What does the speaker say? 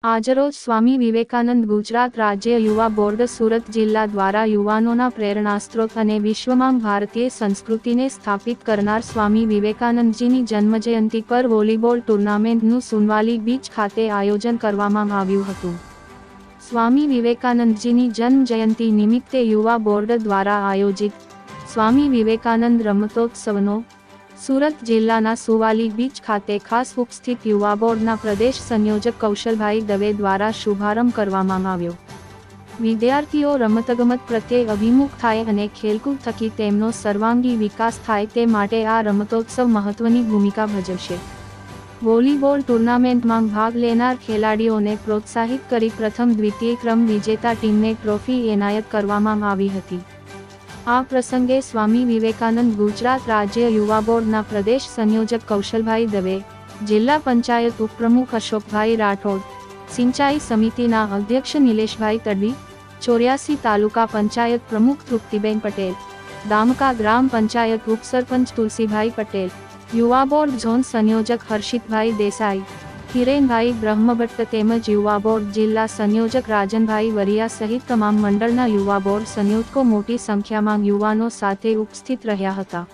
આજરોજ સ્વામી વિવેકાનંદ ગુજરાત રાજ્ય યુવા બોર્ડ સુરત જિલ્લા દ્વારા યુવાનોના પ્રેરણાસ્ત્રોત અને વિશ્વમાં ભારતીય સંસ્કૃતિને સ્થાપિત કરનાર સ્વામી વિવેકાનંદજીની જન્મજયંતિ પર વોલીબોલ ટુર્નામેન્ટનું સુનવાલી બીચ ખાતે આયોજન કરવામાં આવ્યું હતું। સ્વામી વિવેકાનંદજીની જન્મજયંતિ નિમિત્તે યુવા બોર્ડ દ્વારા આયોજિત સ્વામી વિવેકાનંદ રમતોત્સવનો સુરત જિલ્લાના સુવાલી બીચ ખાતે ખાસ ઉપસ્થિત યુવા બોર્ડના પ્રદેશ સંયોજક કૌશલભાઈ દવે દ્વારા શુભારંભ કરવામાં આવ્યો। વિદ્યાર્થીઓ રમતગમત પ્રત્યે અભિમુખ થાય અને ખેલકૂદ થકી તેમનો સર્વાંગી વિકાસ થાય તે માટે આ રમતોત્સવ મહત્વની ભૂમિકા ભજવશે। વોલીબોલ ટુર્નામેન્ટમાં ભાગ લેનાર ખેલાડીઓને પ્રોત્સાહિત કરી પ્રથમ દ્વિતીય ક્રમ વિજેતા ટીમને ટ્રોફી એનાયત કરવામાં આવી હતી। આ પ્રસંગે સ્વામી વિવેકાનંદ ગુજરાત રાજ્ય યુવા બોર્ડના પ્રદેશ સંયોજક કૌશલભાઈ દવે, જિલ્લા પંચાયત ઉપપ્રમુખ અશોકભાઈ રાઠોડ, સિંચાઈ સમિતિના અધ્યક્ષ નિલેશભાઈ તડવી, 84 તાલુકા પંચાયત પ્રમુખ તૃપ્તિબેન પટેલ, દામકા ગ્રામ પંચાયત ઉપસરપંચ તુલસીભાઈ પટેલ, યુવા બોર્ડ ઝોન સંયોજક હર્ષિતભાઈ દેસાઈ, હિરેનભાઈ બ્રહ્મભટ્ટ તેમજ યુવા બોર્ડ જિલ્લા સંયોજક રાજનભાઈ વરિયા સહિત તમામ મંડળના યુવા બોર્ડ સંયોજકો મોટી સંખ્યામાં યુવાનો સાથે ઉપસ્થિત રહ્યા હતા।